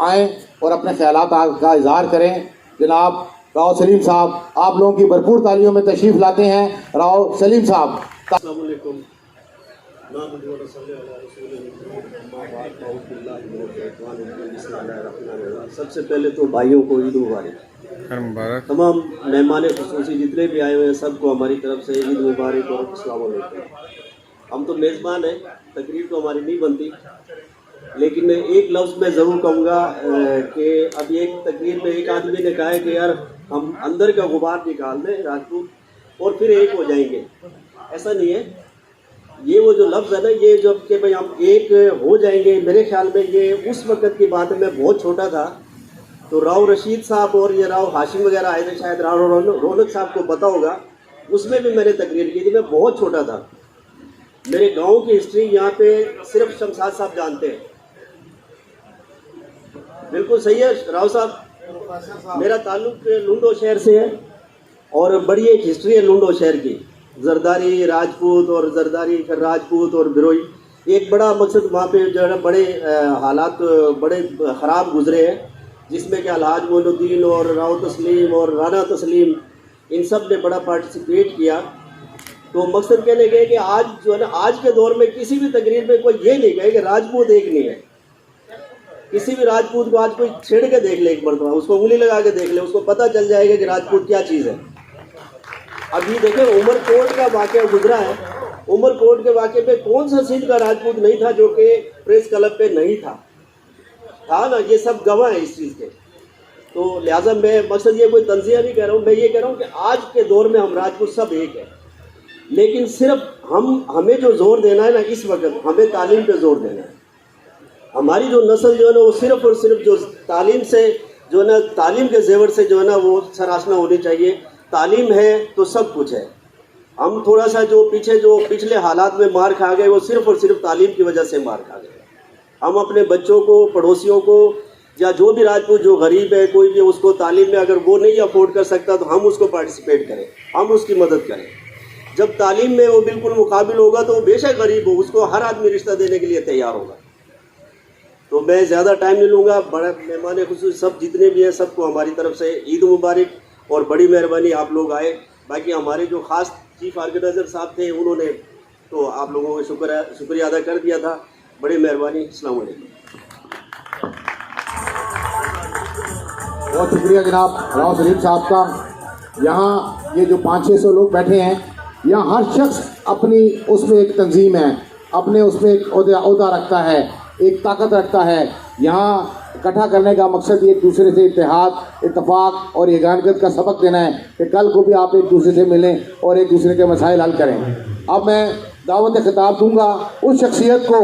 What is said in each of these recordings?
आएँ और अपने ख्यालात का इजहार करें। जनाब राव सलीम साहब, आप लोगों की भरपूर तालियों में तशरीफ़ लाते हैं। राव सलीम साहब। अस्सलाम वालेकुम। सबसे पहले तो भाइयों को ईद मुबारक। तमाम मेहमान खुसूसी जितने भी आए हुए हैं सबको हमारी तरफ से ईद मुबारक और अस्सलाम वालेकुम। हम तो मेज़बान हैं, तकरीर तो हमारी नहीं बनती, लेकिन एक लफ्ज़ मैं ज़रूर कहूँगा कि अभी एक तकरीर में एक आदमी ने कहा है कि यार हम अंदर का गुबार निकाल दें राजपूत और फिर एक हो जाएंगे। ऐसा नहीं है। ये वो जो लफ्ज़ है ना, ये जो कि भाई हम एक हो जाएंगे, मेरे ख्याल में ये उस वक़्त की बात है, मैं बहुत छोटा था तो राव रशीद साहब और ये राव हाशिम वगैरह आए थे, शायद राव रौनक साहब को पता होगा, उसमें भी मैंने तकरीर की थी। मैं बहुत छोटा था। मेरे गांव की हिस्ट्री यहाँ पे सिर्फ शमशाद साहब जानते हैं। बिल्कुल सही है राव साहब, मेरा ताल्लुक लुंडो शहर से है और बड़ी एक हिस्ट्री है लुंडो शहर की। जरदारी राजपूत और जरदारी फिर राजपूत और बिरोई, एक बड़ा मकसद वहाँ पे जो है ना बड़े हालात बड़े ख़राब गुजरे हैं, जिसमें कि अलहाज मोइनुद्दीन और राव तस्लीम और राना तस्लीम इन सब ने बड़ा पार्टिसिपेट किया। तो मकसद कहने गए कि आज जो है ना, आज के दौर में किसी भी तकरीर में कोई ये नहीं कहे कि राजपूत एक नहीं है। किसी भी राजपूत को आज कोई छेड़ के देख ले, एक मरतबा उसको उंगली लगा के देख ले, उसको पता चल जाएगा कि राजपूत क्या चीज़ है। अभी देखें उमरकोट का वाक़या गुजरा है, उमरकोट के वाक़े पे कौन सा सिंध का राजपूत नहीं था जो कि प्रेस क्लब पे नहीं था ना। ये सब गवाह है इस चीज़ के। तो लिहाजा मैं मकसद ये कोई तंज़िया नहीं कह रहा हूँ, मैं ये कह रहा हूँ कि आज के दौर में हम राजपूत सब एक है, लेकिन सिर्फ हमें जो जोर देना है ना, इस वक्त हमें तालीम पे जोर देना है। हमारी जो नस्ल जो है ना, वो सिर्फ और सिर्फ जो तालीम से जो है ना, तालीम के जेवर से जो है ना वो सरासना होनी चाहिए। तालीम है तो सब कुछ है। हम थोड़ा सा जो पिछले हालात में मार खा गए, वो सिर्फ और सिर्फ तालीम की वजह से मार खा गए। हम अपने बच्चों को, पड़ोसियों को, या जो भी राजपूत जो गरीब है कोई भी, उसको तालीम में अगर वो नहीं अफोर्ड कर सकता तो हम उसको पार्टिसिपेट करें, हम उसकी मदद करें। जब तालीम में वो बिल्कुल मुकाबिल होगा तो वो बेशक गरीब हो, उसको हर आदमी रिश्ता देने के लिए तैयार होगा। तो मैं ज़्यादा टाइम नहीं लूँगा। बड़ा मेहमान खुसूसी सब जितने भी हैं सबको हमारी तरफ से ईद मुबारक और बड़ी मेहरबानी आप लोग आए। बाकी हमारे जो ख़ास चीफ ऑर्गेनाइज़र साहब थे उन्होंने तो आप लोगों को शुक्रिया अदा कर दिया था। बड़ी मेहरबानी। अस्सलाम वालेकुम। बहुत शुक्रिया जनाब राव सलीम साहब का। यहाँ ये जो 500-600 लोग बैठे हैं, यहाँ हर शख्स अपनी उसमें एक तंजीम है, अपने उसमें एक ओहदा रखता है, एक ताकत रखता है। यहाँ इकट्ठा करने का मकसद एक दूसरे से इत्तेहाद, इत्तफाक और यगानत का सबक देना है कि कल को भी आप एक दूसरे से मिलें और एक दूसरे के मसाइल हल करें। अब मैं दावत खिताब दूंगा उस शख्सियत को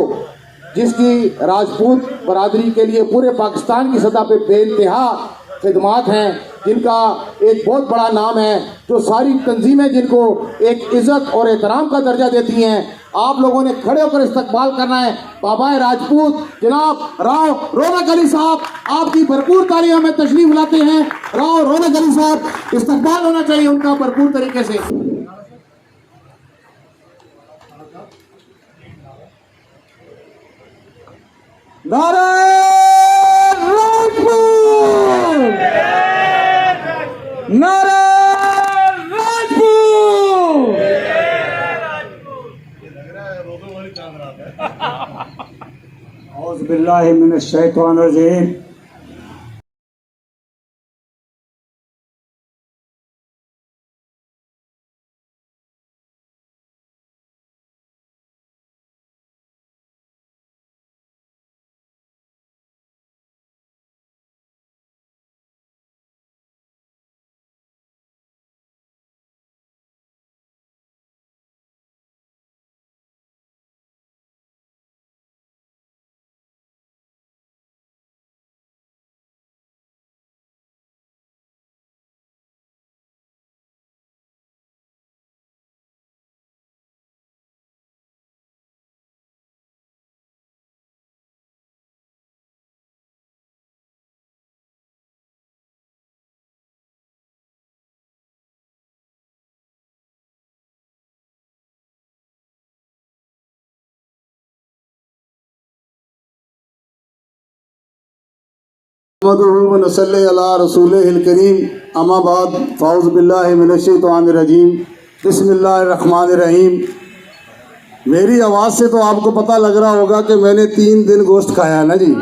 जिसकी राजपूत बरादरी के लिए पूरे पाकिस्तान की सतह पर बेइंतहा खिदमात हैं, जिनका एक बहुत बड़ा नाम है, जो सारी तंजीमें जिनको एक इज़्ज़त और एहतराम का दर्जा देती हैं। आप लोगों ने खड़े होकर इस्तकबाल करना है। बाबाए राजपूत जनाब राव रौनक अली साहब, आपकी भरपूर तालियों में तशरीफ लाते हैं। राव रौनक अली साहब, इस्तकबाल होना चाहिए उनका भरपूर तरीके से। नारे राजपूत, नारे राजपूत। औज़ु बिल्लाहि मिनश शैतानिर रजीम। नसल्ली अला रसूलिहिल करीम अम्मा बाद फ़ाउज़ बिल्लाहि मिनश शैतानिर रजीम बिस्मिल्लाहिर रहमानिर रहीम। मेरी आवाज़ से तो आपको पता लग रहा होगा कि मैंने 3 दिन गोश्त खाया है ना जी,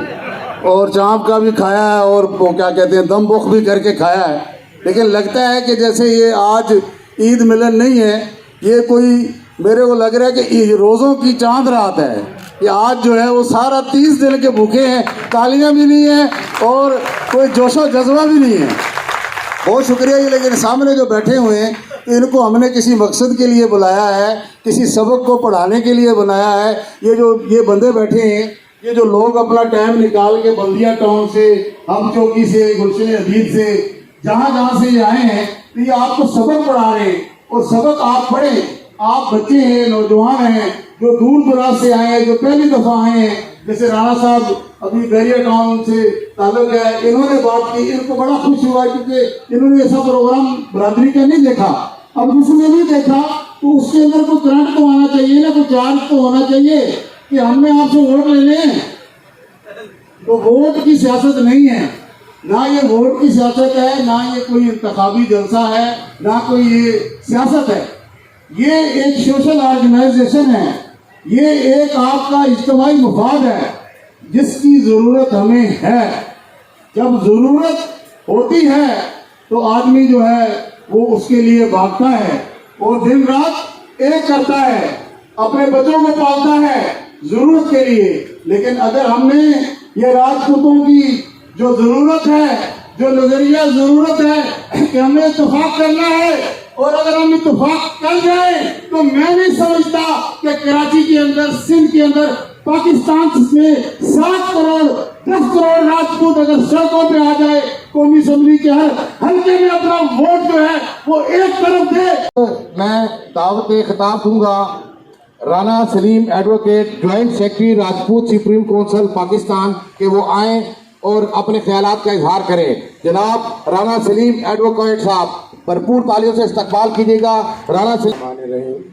और चाँप का भी खाया है और वो क्या कहते हैं दम बुख भी करके खाया है। लेकिन लगता है कि जैसे ये आज ईद मिलन नहीं है, ये कोई मेरे को लग रहा है कि रोज़ों की चांद रात है। कि आज जो है वो सारा 30 दिन के भूखे हैं, तालियां भी नहीं है और कोई जोशो जज्बा भी नहीं है। बहुत शुक्रिया जी। लेकिन सामने जो बैठे हुए हैं इनको हमने किसी मकसद के लिए बुलाया है, किसी सबक को पढ़ाने के लिए बनाया है। ये बंदे बैठे हैं, ये जो लोग अपना टाइम निकाल के बल्दिया टाउन से, हम चौकी से, गुलशन हदीद से, जहाँ जहाँ से ये आए हैं, तो ये आपको सबक पढ़ा रहे हैं। और सबक आप पढ़ें। आप बच्चे हैं, नौजवान हैं, जो दूर दराज से आए हैं, जो पहली दफ़ा आए हैं। जैसे राणा साहब अभी बैरिया टाउन से ताल्लुक है, इन्होंने बात की, इनको बड़ा खुश हुआ क्योंकि इन्होंने ऐसा प्रोग्राम बरादरी का नहीं देखा। अब जिसने नहीं देखा तो उसके अंदर कोई करंट तो आना चाहिए ना, कोई चार्ज तो होना चाहिए कि हमने आपसे वोट ले लें। तो वोट की सियासत नहीं है, ना ये वोट की सियासत है, ना ये कोई इंतखाबी जलसा है, ना कोई ये सियासत है। ये एक सोशल ऑर्गेनाइजेशन है, ये एक आपका इज्तिमाई मुफाद है जिसकी ज़रूरत हमें है। जब ज़रूरत होती है तो आदमी जो है वो उसके लिए भागता है और दिन रात एक करता है, अपने बच्चों को पालता है ज़रूरत के लिए। लेकिन अगर हमने ये राजपूतों की जो ज़रूरत है, जो नज़रिया ज़रूरत है कि हमें इत्तेफाक करना है, और अगर हम इत्तेफाक कर जाए तो मैं नहीं समझता कि कराची के अंदर, सिंध के अंदर, पाकिस्तान से 7 करोड़ 10 करोड़ राजपूत अगर सड़कों पे आ जाए, कौमी असम्बली के हर हल्के में अपना वोट जो है वो एक तरफ दे। तो मैं दावत खिताब दूंगा Rana Salim advocate, joint secretary Rajput supreme council Pakistan, के वो आए और अपने ख्यालात का इजहार करें। जनाब राना सलीम एडवोकेट साहब, भरपूर तालियों से इस्तकबाल कीजिएगा। राना सलीम।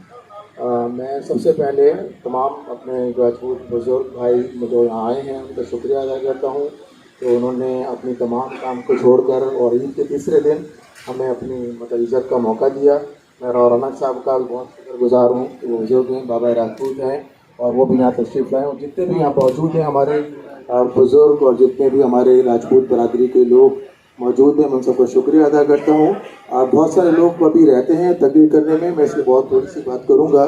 मैं सबसे पहले तमाम अपने राजपूत बुजुर्ग भाई जो यहाँ आए हैं उनका शुक्रिया अदा करता हूँ कि उन्होंने अपनी तमाम काम को छोड़कर और ईद के तीसरे दिन हमें अपनी मतलब इज़्ज़त का मौका दिया। मैं रौनक साहब का बहुत शुक्रगुजार हूँ कि वो बुजुर्ग हैं, बाबा राजपूत हैं, और वो भी यहाँ तशरीफ़ लाए। और जितने भी यहाँ मौजूद हैं हमारे बुज़ुर्ग और जितने भी हमारे राजपूत बरादरी के लोग मौजूद हैं, मैं उन सबका शुक्रिया अदा करता हूँ। बहुत सारे लोग अभी रहते हैं तकरीर करने में, मैं इसलिए बहुत थोड़ी सी बात करूँगा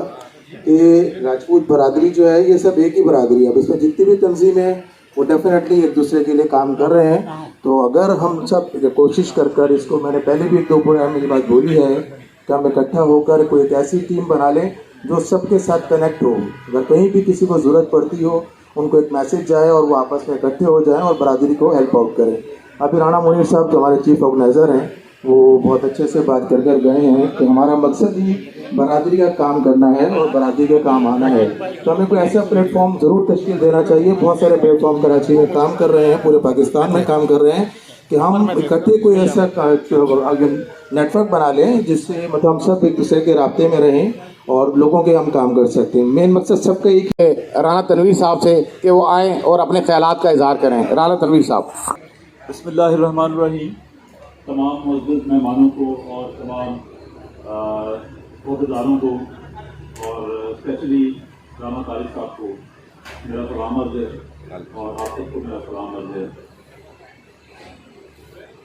कि राजपूत बरादरी जो है ये सब एक ही बरादरी है। अब इसमें जितनी भी तंजीमें हैं वो डेफिनेटली एक दूसरे के लिए काम कर रहे हैं। तो अगर हम सब कोशिश कर कर इसको, मैंने पहले भी 1-2 प्रोग्राम में ये बात बोली है कि हम इकट्ठा होकर कोई एक ऐसी टीम बना लें जो सबके साथ कनेक्ट हो। अगर कहीं भी किसी को ज़रूरत पड़ती हो उनको एक मैसेज जाए और वो आपस में इकट्ठे हो जाएं और बरादरी को हेल्प आउट करें। अभी राणा मुनीर साहब जो हमारे चीफ ऑर्गेनाइज़र हैं वो बहुत अच्छे से बात कर गए हैं कि हमारा मकसद ही बरादरी का काम करना है और बरादरी का काम आना है। तो हमें कोई ऐसा प्लेटफॉर्म ज़रूर तश्कील देना चाहिए। बहुत सारे प्लेटफॉर्म कराची में काम कर रहे हैं, पूरे पाकिस्तान में काम कर रहे हैं कि हम इकट्ठे कोई ऐसा नेटवर्क बना लें जिससे मतलब हम सब एक दूसरे के राब्ते में रहें और लोगों के हम काम कर सकते हैं। मेन मकसद सबका एक है राना तनवीर साहब से कि वो आएँ और अपने ख्यालात का इजहार करें। राना तनवीर साहब। बिस्मिल्लाहिर्रहमानिर्रहीम। तमाम मौजूद मेहमानों को और तमाम अहदेदारों को और स्पेशली राना तारिक साहब को मेरा सलाम अर्ज़ है और आप सबको मेरा सलाम अर्ज़ है।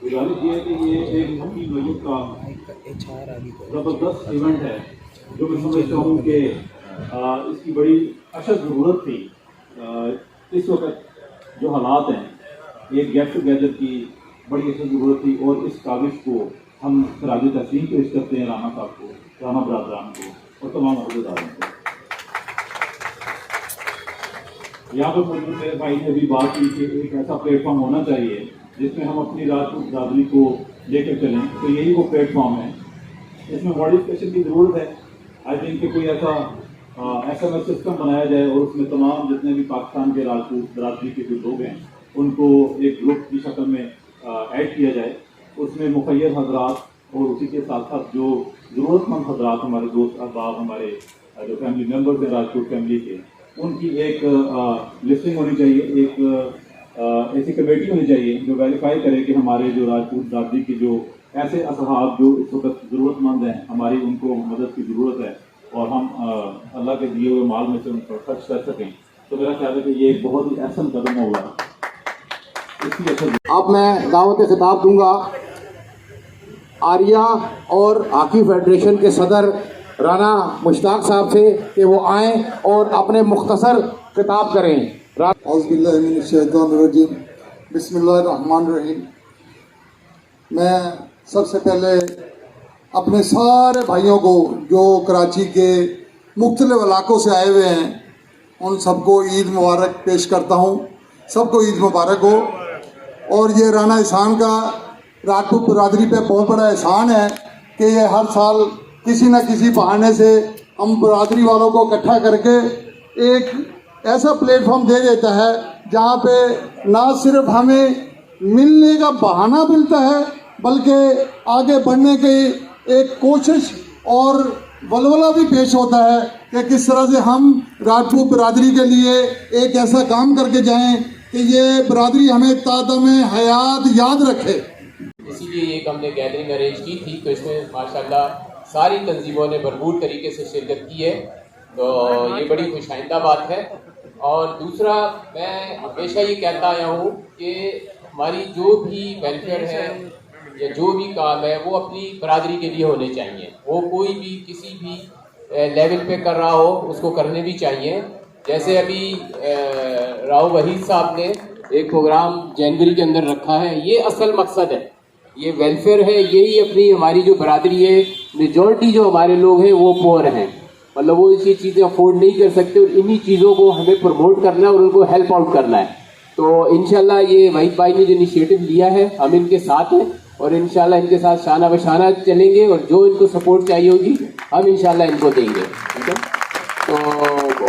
गुजारिश ये है कि ये एक मुख्य वजूद का ज़बरदस्त इवेंट है जो मैं समझता हूँ कि इसकी बड़ी अशद ज़रूरत थी। इस वक्त जो हालात हैं, एक गेट टुगेदर की बड़ी अशद ज़रूरत थी और इस काबिश को हम खराज तस्लीम पेश करते हैं राना साहब को, राना बरादरान को और तमाम अहदेदारों को। यहाँ पर मौजूद मेरे भाई ने अभी बात की कि एक ऐसा प्लेटफॉर्म होना चाहिए जिसमें हम अपनी राजपूत बरादरी को लेकर चलें, तो यही वो प्लेटफॉर्म है। इसमें मॉडिफिकेशन की ज़रूरत है। आई थिंक कि कोई ऐसा SMS सिस्टम बनाया जाए और उसमें तमाम जितने भी पाकिस्तान के राजपूत बरादरी के जो लोग हैं उनको एक ग्रुप की शक्ल में ऐड किया जाए। उसमें मुखय्यर हजरात और उसी के साथ साथ जो ज़रूरतमंद हजरात, हमारे दोस्त अहबाब, हमारे जो फैमिली मेम्बर्स हैं राजपूत फैमिली के, उनकी एक लिस्टिंग होनी चाहिए, एक ऐसी कमेटी होनी चाहिए जो वेरीफाई करे कि हमारे जो राजपूत बरादरी की जो ऐसे असहाब जो इस वक्त ज़रूरतमंद हैं, हमारी उनको मदद की ज़रूरत है और हम अल्लाह के दिए हुए माल में से उन पर खर्च कर सकें। तो मेरा ख्याल है कि ये एक बहुत ही अहम कदम होगा। इसकी असर अब मैं दावत खिताब दूंगा आर्या और हॉकी फेडरेशन के सदर राना मुश्ताक साहब से कि वो आएँ और अपने मुख्तसर खिताब करें। औज़ुबिल्लाहिमिनश्शैतानिर्रजीम, बिस्मिल्लाहिर्रहमानिर्रहीम। मैं सबसे पहले अपने सारे भाइयों को जो कराची के मुख्तलिफ इलाकों से आए हुए हैं उन सबको ईद मुबारक पेश करता हूँ। सबको ईद मुबारक हो। और ये राना एहसान का राजपूत बरादरी पे बहुत बड़ा एहसान है कि ये हर साल किसी न किसी बहाने से हम बरादरी वालों को इकट्ठा करके एक ऐसा प्लेटफॉर्म दे देता है जहाँ पे ना सिर्फ हमें मिलने का बहाना मिलता है बल्कि आगे बढ़ने की एक कोशिश और वलवला भी पेश होता है कि किस तरह से हम राजपूत बरादरी के लिए एक ऐसा काम करके जाएं कि ये बरादरी हमें तादम हयात याद रखे। इसीलिए एक हमने गैदरिंग अरेंज की थी, तो इसमें माशाल्लाह सारी तंजीमों ने भरपूर तरीके से शिरकत की है, तो ये बड़ी खुशाइंदा बात है। और दूसरा, मैं हमेशा ये कहता आया हूँ कि हमारी जो भी वेलफेयर है या जो भी काम है वो अपनी बरादरी के लिए होने चाहिए। वो कोई भी किसी भी लेवल पे कर रहा हो उसको करने भी चाहिए। जैसे अभी राव वहीद साहब ने एक प्रोग्राम जनवरी के अंदर रखा है, ये असल मकसद है, ये वेलफेयर है। यही अपनी हमारी जो बरादरी है, मेजॉरिटी जो हमारे लोग हैं वो पुअर हैं, मतलब वो इसी चीज़ें अफोर्ड नहीं कर सकते और इन्हीं चीज़ों को हमें प्रमोट करना है और उनको हेल्प आउट करना है। तो इंशाल्लाह ये वहीद भाई ने जो इनिशिएटिव लिया है हम इनके साथ हैं और इंशाल्लाह इनके साथ शाना बशाना चलेंगे और जो इनको सपोर्ट चाहिए होगी हम इंशाल्लाह इनको देंगे। ठीक है, तो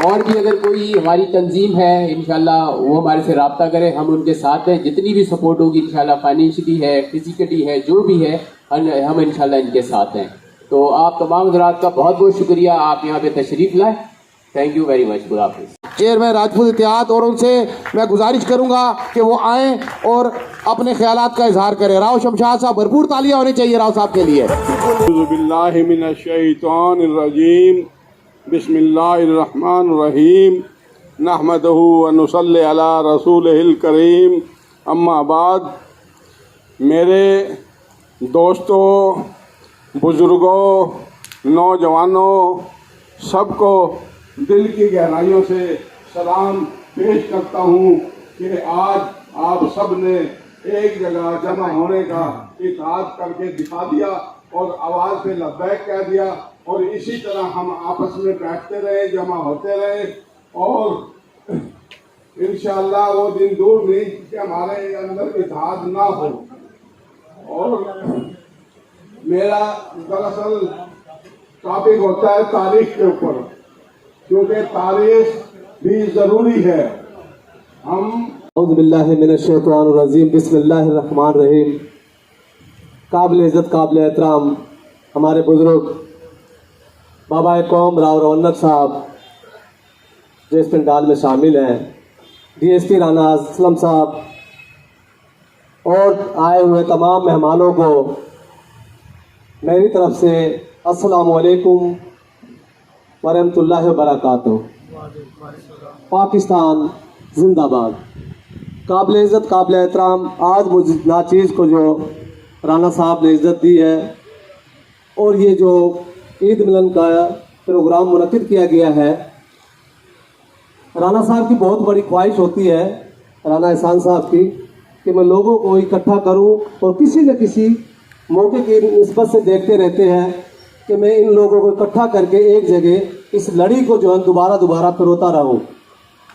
और भी अगर कोई हमारी तंजीम है इंशाल्लाह वो हमारे से रब्ता करें, हम उनके साथ हैं। जितनी भी सपोर्ट होगी इंशाल्लाह फाइनेंशियली है, फिजिकली है, जो भी है हम इंशाल्लाह इनके साथ हैं। तो आप तमाम हज़रात का बहुत बहुत शुक्रिया, आप यहाँ पे तशरीफ़ लाए। Thank you very much. खुदा हाफिज़। चेयरमैन राजपूत इत्तेहाद और उनसे मैं गुजारिश करूंगा कि वो आएँ और अपने ख्यालात का इजहार करें। राव शमशाद साहब, भरपूर तालियां होनी चाहिए राव साहब के लिए। बिस्मिल्लाहिमिनश्शैतानिर्रजीम, बिस्मिल्लाहिर्रहमानिर्रहीम, नहमदहु व नुसल्ली अला रसूलिहिल करीम, अम्मा बाद। मेरे दोस्तों, बुजुर्गों, नौजवानों, सबको दिल की गहराइयों से सलाम पेश करता हूँ कि आज आप सब ने एक जगह जमा होने का इत्तेहाद करके दिखा दिया और आवाज़ पे लब्बैक कह दिया और इसी तरह हम आपस में बैठते रहे, जमा होते रहे और इंशाअल्लाह वो दिन दूर नहीं कि हमारे अंदर इत्तेहाद ना हो। और मेरा दरअसल टॉपिक होता है तारीख के ऊपर, क्योंकि तारीख भी ज़रूरी है। हम औज़ुबिल्लाहिमिनश्शैतानिर्रजीम, बिस्मिल्लाहिर्रहमानिर्रहीम। काबिल इज़्ज़त, काबिल एहतराम हमारे बुज़ुर्ग बाबा कौम राव रौनक साहब जो इस पंडाल में शामिल हैं, DSP राना असलम साहब और आए हुए तमाम मेहमानों को मेरी तरफ से अस्सलामु अलैकुम वरहमतुल्लाहि वबरकातुहू। पाकिस्तान जिंदाबाद। काबिल इज़्ज़त, काबिल एहतराम, आज मुझ नाचीज़ को जो राना साहब ने इज़्ज़त दी है और ये जो ईद मिलन का प्रोग्राम मुनक़िद किया गया है, राना साहब की बहुत बड़ी ख्वाहिश होती है, राना एहसान साहब की, कि मैं लोगों को इकट्ठा करूं और किसी न किसी मौके की निस्बत से देखते रहते हैं कि मैं इन लोगों को इकट्ठा करके एक जगह इस लड़ी को जो है दोबारा फिरोता रहूं।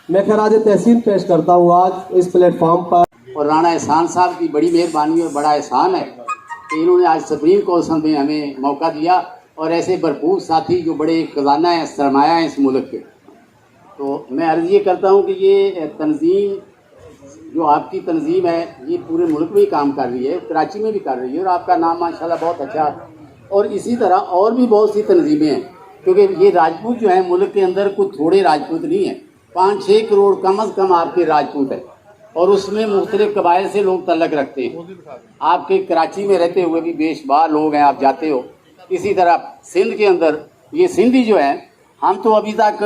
मैं खराज तहसीन पेश करता हूं आज इस प्लेटफॉर्म पर। और राना एहसान साहब की बड़ी मेहरबानी और बड़ा एहसान है कि इन्होंने आज सुप्रीम काउंसिल में हमें मौका दिया और ऐसे भरपूर साथी जो बड़े खजाना है, सरमाया है इस मुल्क के। तो मैं अर्ज़ ये करता हूँ कि ये तंजीम जो आपकी तंजीम है ये पूरे मुल्क में ही काम कर रही है, कराची में भी कर रही है और आपका नाम माशाल्लाह बहुत अच्छा है। और इसी तरह और भी बहुत सी तंजीमें हैं, क्योंकि ये राजपूत जो है मुल्क के अंदर कुछ थोड़े राजपूत नहीं हैं, 5-6 करोड़ कम अज़ कम आपके राजपूत हैं। और उसमें मुख्तलिफ कबाइल से लोग तल्लक रखते हैं। आपके कराची में रहते हुए भी बेशुमार लोग हैं, आप जाते हो। इसी तरह सिंध के अंदर ये सिंधी जो है, हम तो अभी तक,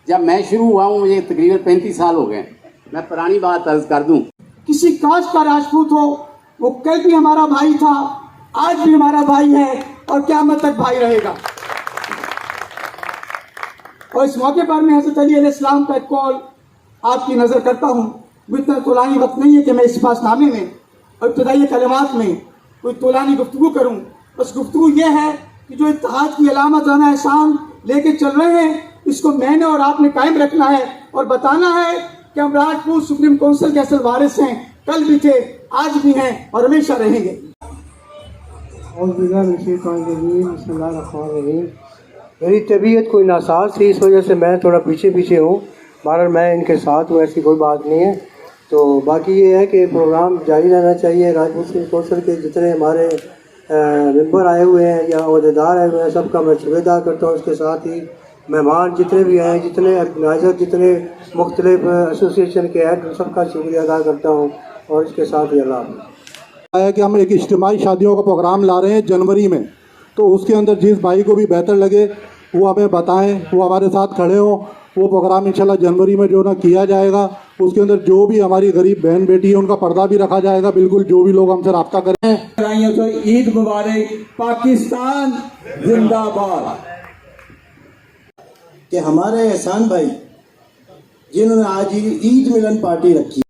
जब मैं शुरू हुआ हूँ मुझे तकरीबन 35 साल हो गए। मैं पुरानी बात अर्ज कर दूँ, किसी कास्ट का राजपूत हो, वो कल भी हमारा भाई था, आज भी हमारा भाई है और क़यामत तक भाई रहेगा। और इस मौके पर मैं हज़रत अली अलैहिस्सलाम का एक कौल आपकी नज़र करता हूँ। इतना तोलानी वक्त नहीं है कि मैं इस पासनामे में और इब्तदाई कलिमात में कोई तोलानी गुफ्तगू करूँ। बस गुफ्तगू ये है कि जो इत्तेहाद की अलामत राना एहसान लेके चल रहे हैं, इसको मैंने और आपने कायम रखना है और बताना है कि हम राजपूत सुप्रीम काउंसिल के असल वारिस हैं, कल भी थे, आज भी हैं और हमेशा रहेंगे। मेरी तबीयत कोई नासाज थी, इस वजह से मैं थोड़ा पीछे हूँ। बहरहाल मैं इनके साथ हूँ, ऐसी कोई बात नहीं है। तो बाकी ये है कि प्रोग्राम जारी रहना चाहिए। राजपूत कौंसिल के जितने हमारे मेंबर आए हुए हैं या अहदेदार आए हुए हैं, सबका मैं शुक्रिया अदा करता हूँ। उसके साथ ही मेहमान जितने भी हैं, जितने ऑर्गेनाइज़र, जितने मुख्तलिफ एसोसिएशन के हेड, सबका शुक्रिया अदा करता हूँ। और इसके साथ ही अल्लाह है कि हम एक इज्तिमाई शादियों का प्रोग्राम ला रहे हैं जनवरी में, तो उसके अंदर जिस भाई को भी बेहतर लगे वो हमें बताएं, वो हमारे साथ खड़े हों। वो प्रोग्राम इंशाल्लाह जनवरी में जो ना किया जाएगा, उसके अंदर जो भी हमारी गरीब बहन बेटी है उनका पर्दा भी रखा जाएगा। बिल्कुल जो भी लोग हमसे रब्ता करें। तो ईद मुबारक, पाकिस्तान जिंदाबाद। कि हमारे एहसान भाई जिन्होंने आज ईद मिलन पार्टी रखी